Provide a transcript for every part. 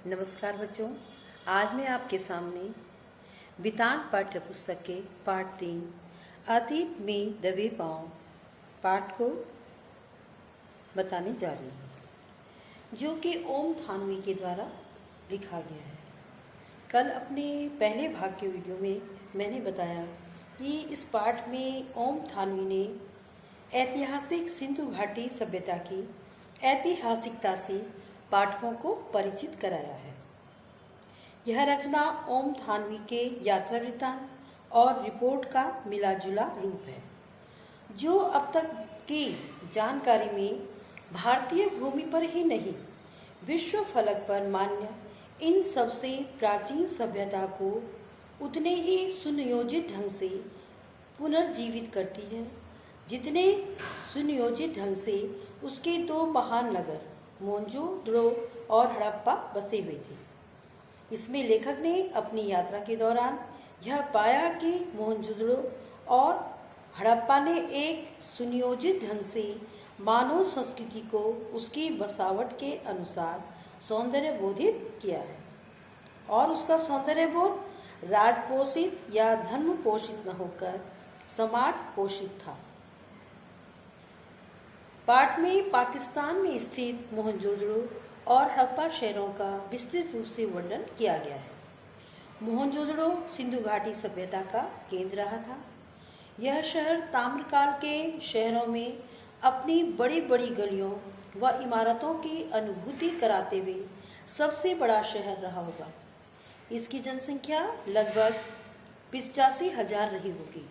नमस्कार बच्चों, आज मैं आपके सामने बितान पाठ्य पुस्तक के पाठ 3 अतीत में दबे पांव पाठ को बताने जा रही हूँ, जो कि ओम थानवी के द्वारा लिखा गया है। कल अपने पहले भाग के वीडियो में मैंने बताया कि इस पाठ में ओम थानवी ने ऐतिहासिक सिंधु घाटी सभ्यता की ऐतिहासिकता से पाठकों को परिचित कराया है। यह रचना ओम थानवी के यात्रा वृत्तांत और रिपोर्ट का मिला-जुला रूप है, जो अब तक की जानकारी में भारतीय भूमि पर ही नहीं, विश्व फलक पर मान्य इन सबसे प्राचीन सभ्यता को उतने ही सुनियोजित ढंग से पुनर्जीवित करती है, जितने सुनियोजित ढंग से उसके दो महान नगर मोहनजोदड़ो और हड़प्पा बसे हुए थे। इसमें लेखक ने अपनी यात्रा के दौरान यह पाया कि मोहनजोदड़ो और हड़प्पा ने एक सुनियोजित ढंग से मानव संस्कृति को उसकी बसावट के अनुसार सौंदर्यबोधित किया है, और उसका सौंदर्यबोध राजपोषित या धर्म पोषित न होकर समाज पोषित था। पाठ में पाकिस्तान में स्थित मोहनजोदड़ो और हड़प्पा शहरों का विस्तृत रूप से वर्णन किया गया है। मोहनजोदड़ो सिंधु घाटी सभ्यता का केंद्र रहा था। यह शहर ताम्रकाल के शहरों में अपनी बड़ी बड़ी गलियों व इमारतों की अनुभूति कराते हुए सबसे बड़ा शहर रहा होगा। इसकी जनसंख्या लगभग 85,000 रही होगी।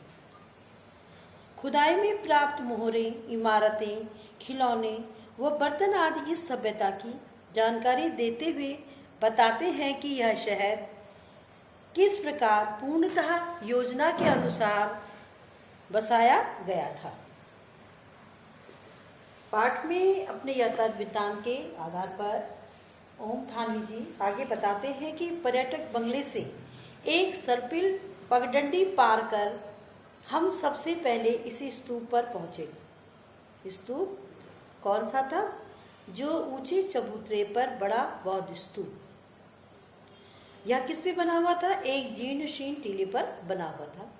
खुदाई में प्राप्त मोहरे, इमारतें, खिलौने व बर्तन आदि इस सभ्यता की जानकारी देते हुए बताते हैं कि यह शहर किस प्रकार पूर्णतः योजना के अनुसार बसाया गया था। पाठ में अपने यात्रा वृत्तांत के आधार पर ओम थानवी जी आगे बताते हैं कि पर्यटक बंगले से एक सर्पिल पगडंडी पार कर हम सबसे पहले इसी स्तूप पर पहुंचे। स्तूप कौन सा था? जो ऊंचे चबूतरे पर बड़ा बौद्ध स्तूप। यह किस पे बना हुआ था? एक जीर्ण शीर्ण टीले पर बना हुआ था।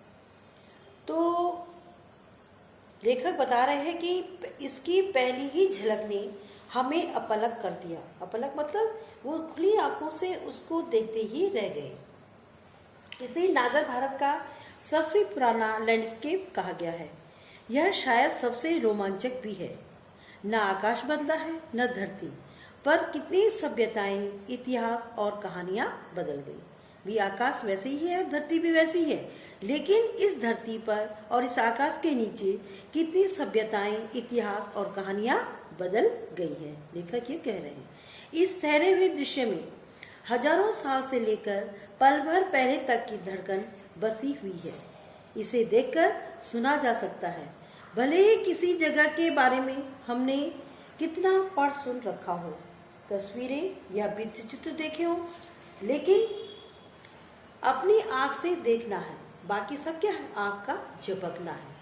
तो लेखक बता रहे हैं कि इसकी पहली ही झलक ने हमें अपलक कर दिया। अपलक मतलब वो खुली आंखों से उसको देखते ही रह गए। इसे नागर भारत का सबसे पुराना लैंडस्केप कहा गया है। यह शायद सबसे रोमांचक भी है। न आकाश बदला है न धरती, पर कितनी सभ्यताएं, इतिहास और कहानियां बदल गई। भी आकाश वैसे ही है और धरती भी वैसी है, लेकिन इस धरती पर और इस आकाश के नीचे कितनी सभ्यताएं, इतिहास और कहानियां बदल गई है। लेखक ये कह रहे हैं। इस ठहरे हुए दृश्य में हजारों साल से लेकर पल भर पहले तक की धड़कन बसी हुई है। इसे देखकर सुना जा सकता है, भले ही किसी जगह के बारे में हमने कितना पढ़ सुन रखा हो, तस्वीरें या भित्तिचित्र देखे हो, लेकिन अपनी आंख से देखना है। बाकी सब क्या है? आंख का झपकना है।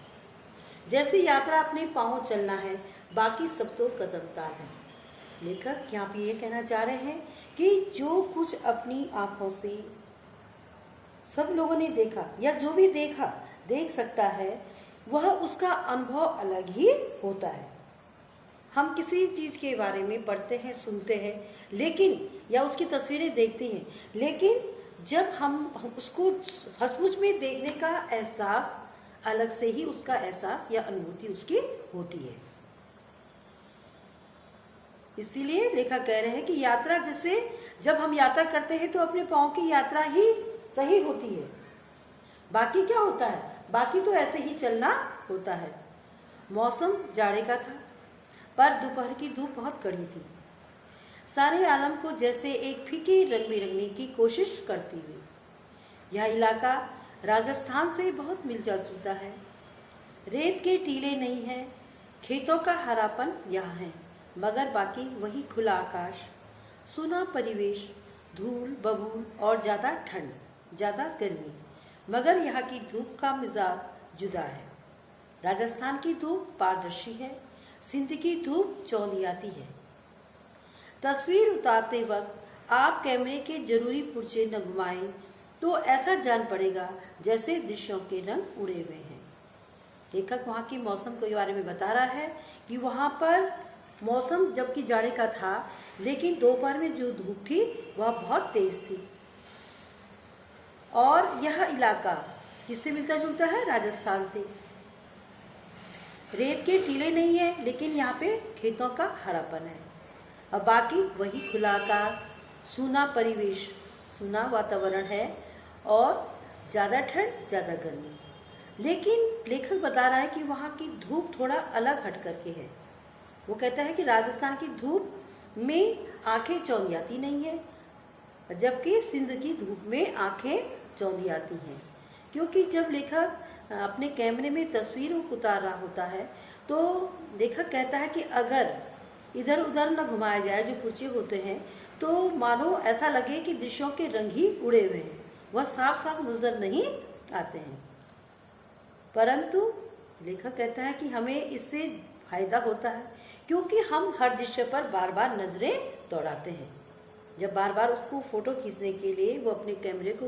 जैसे यात्रा अपने पांव चलना है, बाकी सब तो कदमतार है। लेखक यहाँ पे ये कहना चाह रहे हैं कि जो कुछ अपनी आंखों से सब लोगों ने देखा या जो भी देख सकता है, वह उसका अनुभव अलग ही होता है। हम किसी चीज के बारे में पढ़ते हैं, सुनते हैं, लेकिन या उसकी तस्वीरें देखते हैं, लेकिन जब हम उसको सचमुच में देखने का एहसास अलग से ही उसका एहसास या अनुभूति उसकी होती है। इसीलिए लेखक कह रहे हैं कि यात्रा, जैसे जब हम यात्रा करते हैं तो अपने पांव की यात्रा ही सही होती है। बाकी क्या होता है? बाकी तो ऐसे ही चलना होता है। मौसम जाड़े का था, पर दोपहर की धूप बहुत कड़ी थी, सारे आलम को जैसे एक फीके रंग में रंगने की कोशिश करती हुई। यह इलाका राजस्थान से बहुत मिलता जुलता है। रेत के टीले नहीं हैं, खेतों का हरापन यहाँ है, मगर बाकी वही खुला आकाश, सूना परिवेश, धूल बबूल और ज्यादा ठंड, ज्यादा गर्मी। मगर यहाँ की धूप का मिजाज जुदा है। राजस्थान की धूप पारदर्शी है, सिंध की धूप चौंधियाती है। तस्वीर उतारते वक्त आप कैमरे के जरूरी पुर्जे न घुमाएं तो ऐसा जान पड़ेगा जैसे दृश्यों के रंग उड़े हुए हैं। लेखक वहाँ के मौसम के बारे में बता रहा है कि वहाँ पर मौसम जबकि जाड़े का था, लेकिन दोपहर में जो धूप थी वह बहुत तेज थी। और यह इलाका किससे मिलता जुलता है? राजस्थान से। रेत के टीले नहीं है, लेकिन यहाँ पे खेतों का हरापन है। और बाकी वही खुला आकाश, सूना परिवेश, सूना वातावरण है और ज़्यादा ठंड ज़्यादा गर्मी। लेकिन लेखक बता रहा है कि वहाँ की धूप थोड़ा अलग हट करके है। वो कहता है कि राजस्थान की धूप में आंखें चौंधियाती नहीं है, जबकि सिंध की धूप में आंखें चौंधियाती हैं। क्योंकि जब लेखक अपने कैमरे में तस्वीरों को उतार रहा होता है तो लेखक कहता है कि अगर इधर उधर न घुमाया जाए जो पुर्जे होते हैं तो मानो ऐसा लगे कि दृश्यों के रंग ही उड़े हुए हैं, वह साफ साफ नजर नहीं आते हैं। परंतु लेखक कहता है कि हमें इससे फायदा होता है, क्योंकि हम हर दृश्य पर बार बार नजरें दौड़ाते हैं। जब बार बार उसको फोटो खींचने के लिए वो अपने कैमरे को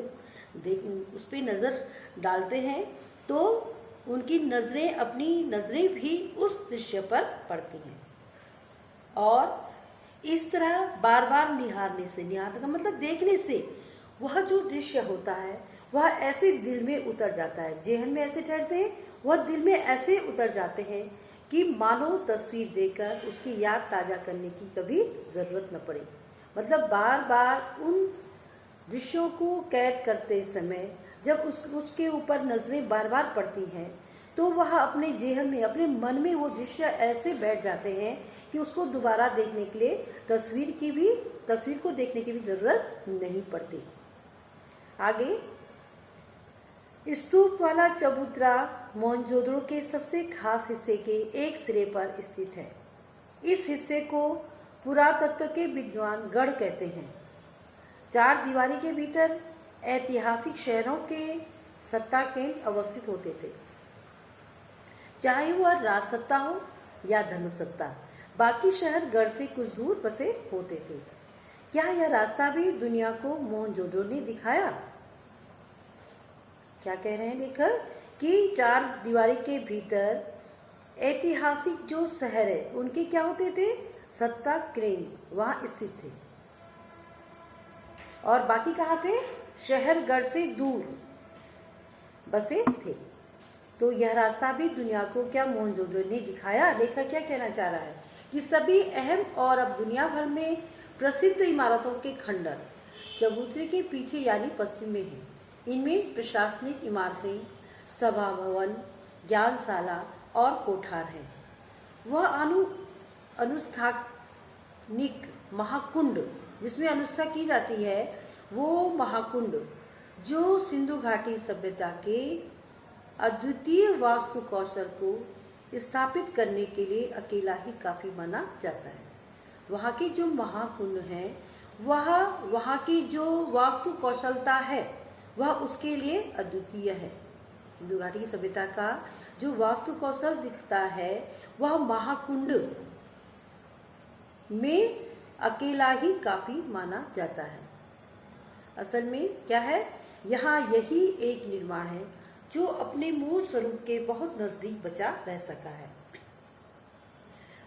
उस पर नज़र डालते हैं तो उनकी नज़रें, अपनी नज़रें भी उस दृश्य पर पड़ती हैं। और इस तरह बार बार निहारने से, निहारने का मतलब देखने से, वह जो दृश्य होता है वह ऐसे दिल में उतर जाता है, जेहन में ऐसे ठहरते हैं, वह दिल में ऐसे उतर जाते हैं कि मानो तस्वीर देखकर उसकी याद ताज़ा करने की कभी ज़रूरत न पड़े। मतलब बार बार उन दृश्यों को कैद करते समय जब उसके ऊपर नजरें बार बार पड़ती हैं तो वह अपने जेहन में, अपने मन में वो दृश्य ऐसे बैठ जाते हैं कि उसको दोबारा देखने के लिए तस्वीर को देखने की भी जरूरत नहीं पड़ती। आगे, स्तूप वाला चबूतरा मोहनजोदड़ो के सबसे खास हिस्से के एक सिरे पर स्थित है। इस हिस्से को पुरातत्व के विद्वान गढ़ कहते हैं। चार दीवारी के भीतर ऐतिहासिक शहरों के सत्ता केंद्र अवस्थित होते थे, चाहे वह राजसत्ता हो या धर्मसत्ता। बाकी शहर गढ़ से कुछ दूर बसे होते थे। क्या यह रास्ता भी दुनिया को मोहनजोदड़ो ने दिखाया? क्या कह रहे हैं लेखक कि चार दीवारी के भीतर ऐतिहासिक जो शहर है उनके क्या होते थे? सत्ता केंद्र वहां स्थित थे। और बाकी कहाँ थे? शहर गढ़ से दूर बसे थे। तो यह रास्ता भी दुनिया को क्या मोहनजोदड़ो ने दिखाया? लेखक क्या कहना चाह रहा है कि सभी अहम और अब दुनिया भर में प्रसिद्ध इमारतों के खंडर चबूतरे के पीछे यानी पश्चिम में हैं। इनमें प्रशासनिक इमारतें, सभा भवन, ज्ञानशाला और कोठार हैं। वह अनुष्ठानिक महाकुंड जिसमें अनुष्ठा की जाती है, वो महाकुंड जो सिंधु घाटी सभ्यता के अद्वितीय वास्तु कौशल को स्थापित करने के लिए अकेला ही काफी माना जाता है। वहाँ के जो महाकुंड हैं, वहाँ की जो वास्तु कौशलता है वह उसके लिए अद्वितीय है। सिंधु घाटी की सभ्यता का जो वास्तु कौशल दिखता है वह महाकुंड में अकेला ही काफी माना जाता है। असल में क्या है, यहाँ यही एक निर्माण है जो अपने मूल स्वरूप के बहुत नजदीक बचा रह सका है।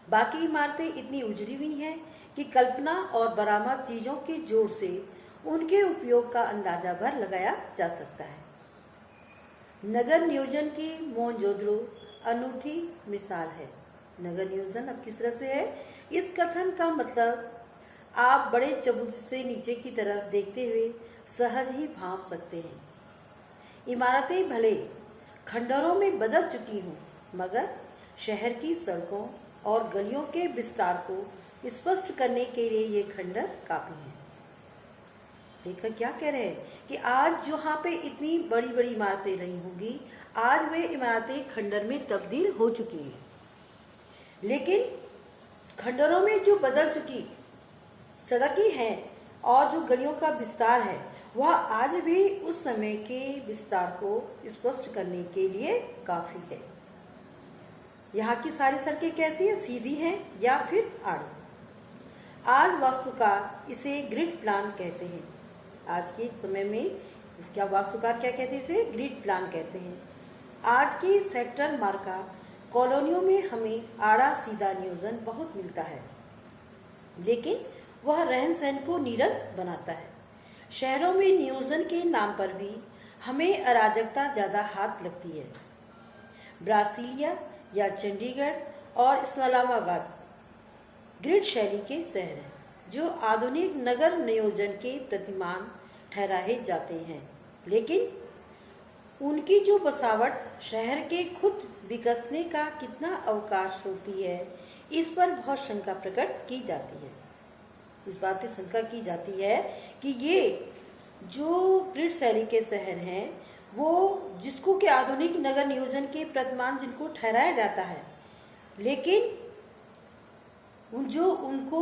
बाकी इमारतें इतनी उजड़ी हुई हैं कि कल्पना और बरामद चीजों के जोड़ से उनके उपयोग का अंदाजा भर लगाया जा सकता है। नगर नियोजन की मोहनजोदड़ो अनूठी मिसाल है। नगर नियोजन अब किस तरह से है? इस कथन का मतलब आप बड़े चबूतरे से नीचे की तरफ देखते हुए सहज ही भांप सकते हैं। इमारतें भले खंडरों में बदल चुकी हों, मगर शहर की सड़कों और गलियों के विस्तार को स्पष्ट करने के लिए ये खंडर काफी हैं। लेखक क्या कह रहे हैं कि आज जहाँ पे इतनी बड़ी बड़ी इमारतें रही होंगी, आज वे इमारतें खंडर में तब्दील हो चुकी हैं। लेकिन खंडरों में जो बदल चुकी सड़कें हैं और जो गलियों का विस्तार है, वह आज भी उस समय के विस्तार को स्पष्ट करने के लिए काफी है। यहाँ की सारी सड़कें कैसी हैं? सीधी हैं या फिर आड़ी। आज वास्तुकार इसे ग्रिड प्लान कहते हैं। आज के समय में क्या वास्तुकार क्या कहते हैं? इसे ग्रिड प्लान कहते हैं। आज के सेक्टर मार्का कॉलोनियों में हमें आड़ा सीधा नियोजन बहुत मिलता है, लेकिन वह रहन सहन को नीरस बनाता है। शहरों में नियोजन के नाम पर भी हमें अराजकता ज़्यादा हाथ लगती है। ब्रासीलिया या चंडीगढ़ और इस्लामाबाद ग्रिड शैली के शहर हैं, जो आधुनिक नगर नियोजन के प्रतिमान ठहराए जाते हैं, लेकिन उनकी जो बसावट शहर के खुद विकसने का कितना अवकाश होती है, इस पर बहुत शंका प्रकट की जाती है। इस बात की शंका की जाती है कि ये जो ग्रिड शैली के शहर हैं, वो जिसको कि आधुनिक नगर नियोजन के प्रतिमान जिनको ठहराया जाता है, लेकिन जो उनको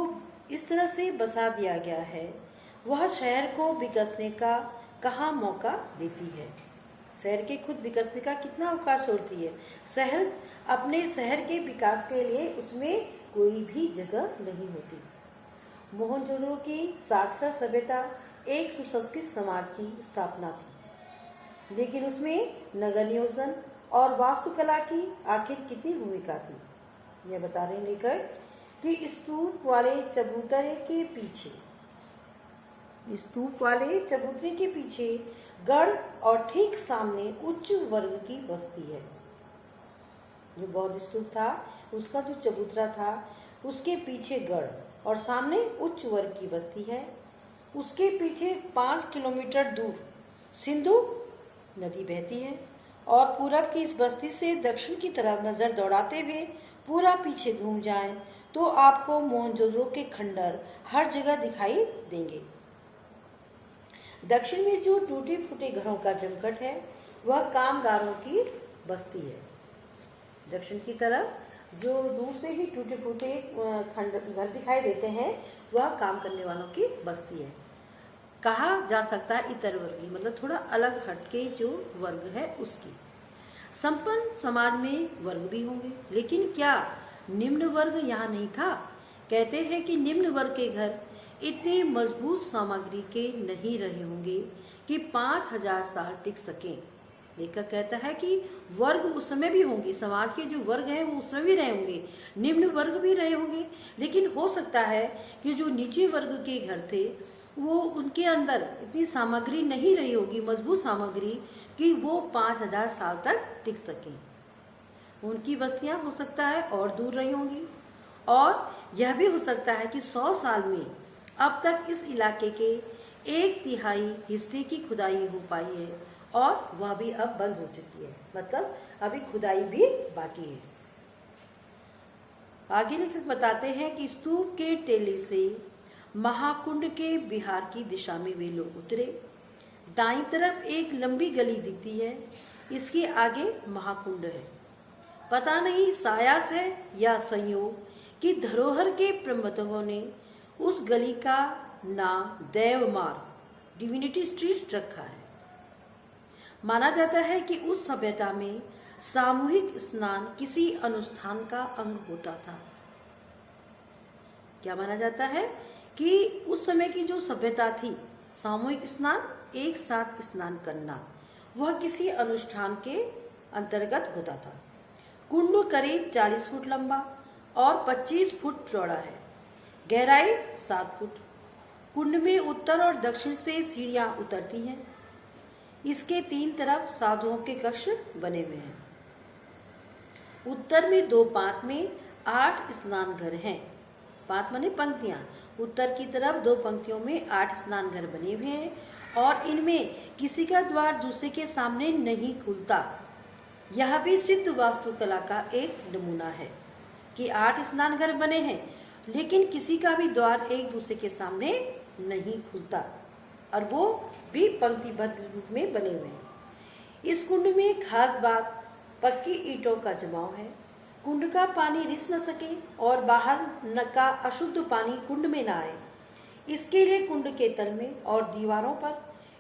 इस तरह से बसा दिया गया है, वह शहर को विकसने का कहाँ मौका देती है? शहर के खुद विकसने का कितना अवकाश होती है? शहर अपने शहर के विकास के लिए उसमें कोई भी जगह नहीं होती। मोहनजोदड़ो की साक्षर सभ्यता एक सुसंस्कृत समाज की स्थापना थी, लेकिन उसमें नगर नियोजन और वास्तुकला की आखिर कितनी भूमिका थी? यह बता रहे हैं लेखक कि स्तूप वाले चबूतरे के पीछे गढ़ और ठीक सामने उच्च वर्ग की बस्ती है। जो बौद्ध स्तूप था, उसका जो चबूतरा था, उसके पीछे गढ़ और सामने उच्च वर्ग की बस्ती है। उसके पीछे 5 किलोमीटर दूर सिंधु नदी बहती है और पूरब की इस बस्ती से दक्षिण की तरफ नजर दौड़ाते हुए पूरा पीछे घूम जाएं तो आपको मोहनजोदड़ो के खंडर हर जगह दिखाई देंगे। दक्षिण में जो टूटे फूटे घरों का जमघट है, वह कामगारों की बस्ती है। दक्षिण की तरफ जो दूर से ही टूटे फूटे घर दिखाई देते हैं, वह काम करने वालों की बस्ती है। कहा जा सकता है इतर वर्गीय, मतलब थोड़ा अलग हटके जो वर्ग है उसकी। संपन्न समाज में वर्ग भी होंगे, लेकिन क्या निम्न वर्ग यहाँ नहीं था? कहते हैं कि निम्न वर्ग के घर इतनी मजबूत सामग्री के नहीं रहे होंगे कि 5000 साल टिक सकें। लेखक कहता है कि वर्ग उस समय भी होंगे, समाज के जो वर्ग हैं वो उस समय भी रहे होंगे, निम्न वर्ग भी रहे होंगे, लेकिन हो सकता है कि जो नीचे वर्ग के घर थे वो उनके अंदर इतनी सामग्री नहीं रही होगी, मजबूत सामग्री, कि वो 5000 साल तक टिक सकें। उनकी बस्तियां हो सकता है और दूर रही होंगी, और यह भी हो सकता है कि 100 साल में अब तक इस इलाके के 1/3 हिस्से की खुदाई हो पाई है और वह भी अब बंद हो चुकी है, मतलब अभी खुदाई भी बाकी है। आगे लेखक बताते हैं कि स्तूप के टेले से महाकुंड के बिहार की दिशा में वे लोग उतरे। दाईं तरफ एक लंबी गली दिखती है, इसके आगे महाकुंड है। पता नहीं सायास है या संयोग कि धरोहर के प्रबंधकों ने उस गली का नाम देव मार्ग, डिविनिटी स्ट्रीट रखा है। माना जाता है कि उस सभ्यता में सामूहिक स्नान किसी अनुष्ठान का अंग होता था। क्या माना जाता है कि उस समय की जो सभ्यता थी, सामूहिक स्नान, एक साथ स्नान करना, वह किसी अनुष्ठान के अंतर्गत होता था। कुंड करीब 40 फुट लंबा और 25 फुट चौड़ा है, गहराई 7 फुट। कुंड में उत्तर और दक्षिण से सीढ़ियां उतरती हैं। इसके 3 तरफ साधुओं के कक्ष बने हुए हैं। उत्तर में 2 पात में 8 स्नान घर हैं। पात माने पंक्तियां। उत्तर की तरफ 2 पंक्तियों में 8 स्नान घर बने हुए हैं और इनमें किसी का द्वार दूसरे के सामने नहीं खुलता। यह भी सिद्ध वास्तुकला का एक नमूना है कि 8 स्नान घर बने हैं, लेकिन किसी का भी द्वार एक दूसरे के सामने नहीं खुलता, और वो भी पंक्तिबद्ध रूप में बने हुए हैं। इस कुंड में खास बात पक्की ईंटों का जमाव है। कुंड का पानी रिस न सके और बाहर का अशुद्ध पानी कुंड में न आए, इसके लिए कुंड के तल में और दीवारों पर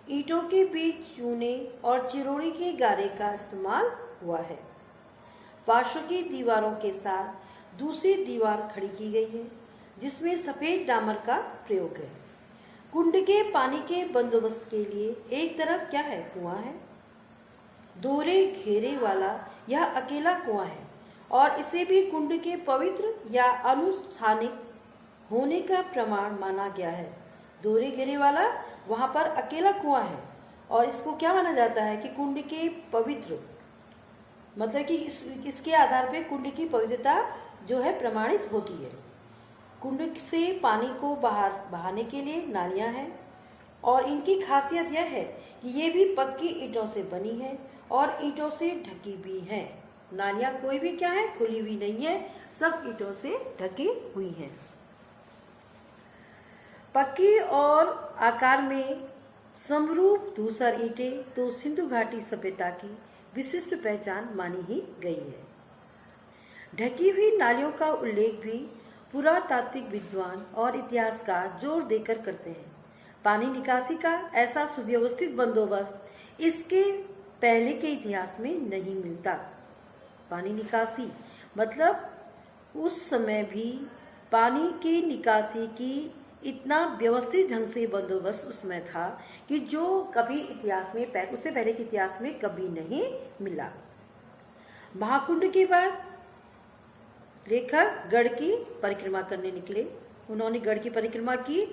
ईंटों के बीच चूने और चिरोड़ी के गारे का इस्तेमाल हुआ है। पार्श्व की दीवारों के साथ दूसरी दीवार खड़ी की गई है, जिसमें सफेद डामर का प्रयोग है। कुंड के पानी के बंदोबस्त के लिए एक तरफ क्या है, कुआं है। दोहरे घेरे वाला यह अकेला कुआं है और इसे भी कुंड के पवित्र या अनुष्ठानिक होने का प्रमाण माना गया है। दोहरे घेरे वाला वहां पर अकेला कुआं है और इसको क्या माना जाता है कि कुंड के पवित्र, मतलब कि इसके आधार पे कुंड की पवित्रता जो है प्रमाणित होती है। कुंड से पानी को बाहर बहाने के लिए नालियां हैं और इनकी खासियत यह है कि ये भी पक्की ईंटों से बनी है और ईंटों से ढकी भी हैं। नालियां कोई भी क्या है, खुली हुई नहीं है, सब ईंटों से ढकी हुई हैं। पक्की और आकार में समरूप धूसर ईंटें तो सिंधु घाटी सभ्यता की विशिष्ट पहचान मानी ही गई है। ढकी हुई नालियों का उल्लेख भी पुरातात्विक विद्वान और इतिहासकार जोर देकर करते हैं। पानी निकासी का ऐसा सुव्यवस्थित बंदोबस्त इसके पहले के इतिहास में नहीं मिलता। पानी निकासी मतलब उस समय भी पानी की निकासी की इतना व्यवस्थित ढंग से बंदोबस्त उसमें था कि जो कभी इतिहास में उससे पहले के इतिहास में कभी नहीं मिला। महाकुंड के बाद लेखक गढ़ की परिक्रमा करने निकले। उन्होंने गढ़ की परिक्रमा की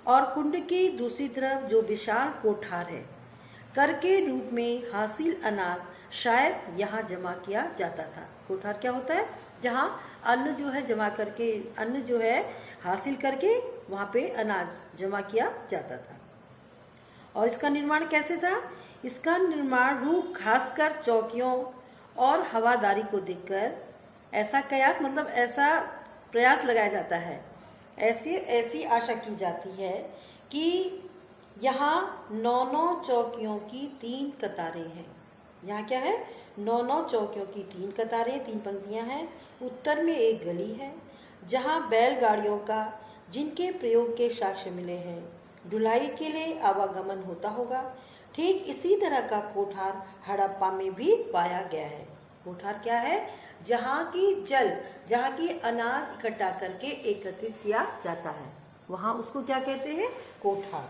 और कुंड की दूसरी तरफ जो विशाल कोठार है, कर के रूप में हासिल अनाज शायद यहाँ जमा किया जाता था। कोठार क्या होता है, जहाँ अन्न जो है जमा करके, अन्न जो है हासिल करके वहाँ पे अनाज जमा किया जाता था। और इसका निर्माण कैसे था? इसका निर्माण रूप खासकर चौकियों और हवादारी को देखकर ऐसा कयास मतलब ऐसा प्रयास लगाया जाता है, ऐसी आशा की जाती है कि यहाँ 9 चौकियों की 3 कतारें हैं। यहाँ क्या है, 9 चौकियों की 3 कतारें, 3 पंक्तियाँ हैं। उत्तर में एक गली है जहाँ बैलगाड़ियों का जिनके प्रयोग के साक्ष्य मिले हैं, ढुलाई के लिए आवागमन होता होगा। ठीक इसी तरह का कोठार हड़प्पा में भी पाया गया है। कोठार क्या है, जहाँ की अनाज इकट्ठा करके एकत्रित किया जाता है, वहाँ उसको क्या कहते हैं, कोठार।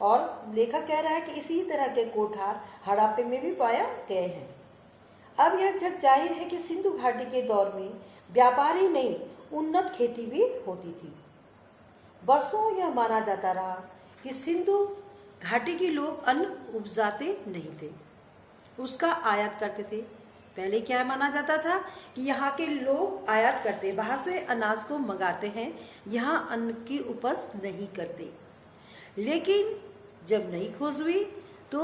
और लेखक कह रहा है कि इसी तरह के कोठार हड़प्पे में भी पाया गए हैं। अब यह जग जाहिर है कि सिंधु घाटी के दौर में व्यापारी नहीं, उन्नत खेती भी होती थी। वर्षों यह माना जाता रहा कि सिंधु घाटी के लोग अन्न उपजाते नहीं थे, उसका आयात करते थे। पहले क्या माना जाता था कि यहाँ के लोग आयात करते, बाहर से अनाज को मंगाते हैं, यहाँ अन्न की उपज नहीं करते। लेकिन जब नई खोज हुई तो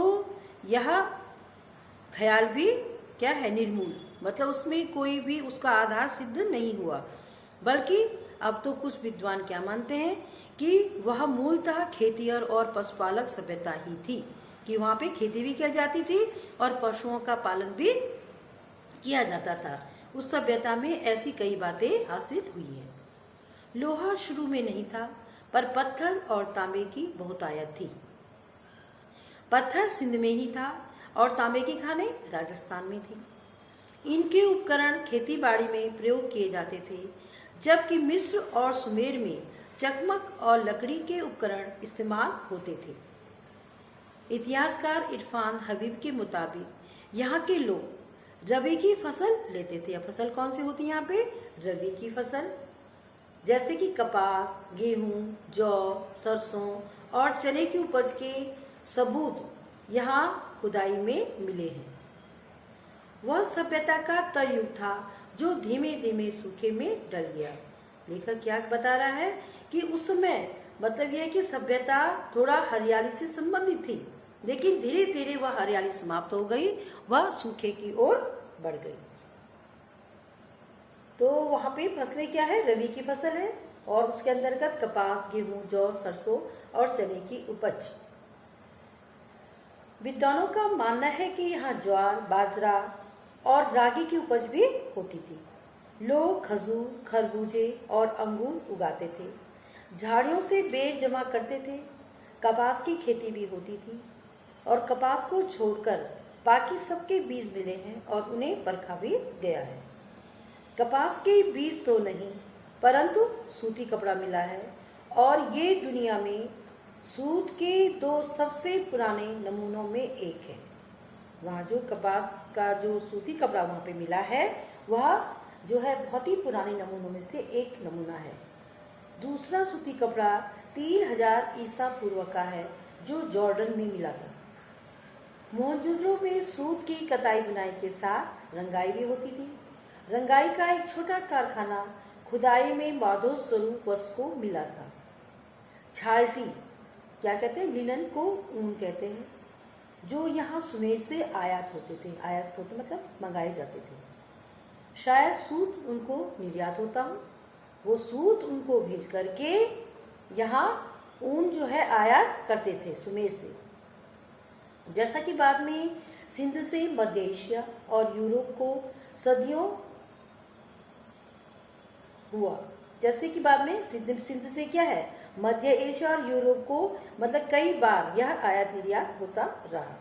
यह ख्याल भी क्या है, निर्मूल, मतलब उसमें कोई भी उसका आधार सिद्ध नहीं हुआ। बल्कि अब तो कुछ विद्वान क्या मानते हैं कि वह मूलतः खेती और पशुपालक सभ्यता ही थी, कि वहाँ पे खेती भी की जाती थी और पशुओं का पालन भी किया जाता था। उस सभ्यता में ऐसी कई बातें हासिल हुई है। लोहा शुरू में नहीं था, पर पत्थर और तांबे की बहुत आयात थी। पत्थर सिंध में ही था और तांबे की खानें राजस्थान में थी। इनके उपकरण खेती बाड़ी में प्रयोग किए जाते थे, जबकि मिस्र और सुमेर में चकमक और लकड़ी के उपकरण इस्तेमाल होते थे। इतिहासकार इरफान हबीब के मुताबिक यहाँ के लोग रबी की फसल लेते थे। अब फसल कौन सी होती है यहाँ पे, रबी की फसल, जैसे कि कपास, गेहूं, जौ, सरसों और चने की उपज के सबूत यहाँ खुदाई में मिले हैं। वह सभ्यता का तय युग था जो धीमे धीमे सूखे में डल गया। लेखक क्या बता रहा है कि उस समय मतलब यह है कि सभ्यता थोड़ा हरियाली से संबंधित थी, लेकिन धीरे धीरे वह हरियाली समाप्त हो गई, वह सूखे की ओर बढ़ गई। तो वहां पे फसलें क्या है, रबी की फसल है और उसके अंतर्गत कपास, गेहूं, जौ, सरसों और चने की उपज। विद्वानों का मानना है कि यहाँ ज्वार, बाजरा और रागी की उपज भी होती थी। लोग खजूर, खरबूजे और अंगूर उगाते थे, झाड़ियों से बेर जमा करते थे। कपास की खेती भी होती थी और कपास को छोड़कर बाकी सबके बीज मिले हैं और उन्हें परखा भी गया है। कपास के बीज तो नहीं, परंतु सूती कपड़ा मिला है। और ये दुनिया में सूत के 2 सबसे पुराने नमूनों में एक है। वहाँ जो कपास का जो सूती कपड़ा वहाँ पे मिला है वह जो है बहुत ही पुराने नमूनों में से एक नमूना है। दूसरा सूती कपड़ा 3000 ईसा पूर्व का है जो जॉर्डन में मिला था। मोहनजोदड़ो में सूत की कताई बुनाई के साथ रंगाई भी होती थी। रंगाई का एक छोटा कारखाना खुदाई में माधव स्वरूप वस्त्र को मिला था। छाल्टी क्या कहते हैं, लिनन को ऊन कहते हैं, जो यहाँ सुमेर से आयात होते थे। आयात होते मतलब मंगाए जाते थे। शायद सूत उनको निर्यात होता हो, वो सूत उनको भेज करके यहाँ ऊन जो है आयात करते थे सुमेर से। जैसा कि बाद में सिंध से मध्य एशिया और यूरोप को सदियों हुआ। जैसे कि बाद में सिंध से क्या है, मध्य एशिया और यूरोप को मतलब कई बार यह आयात निर्यात होता रहा।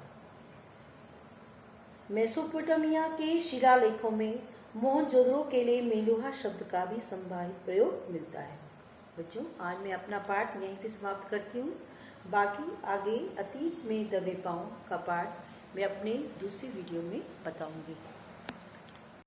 मेसोपोटामिया के शिलालेखों में मोहनजोदड़ो के लिए मेलुहा शब्द का भी संभावित प्रयोग मिलता है। बच्चों, आज मैं अपना पाठ यहीं पे समाप्त करती हूँ। बाकी आगे अतीत में दबे पाँव का पाठ मैं अपने दूसरी वीडियो में बताऊंगी।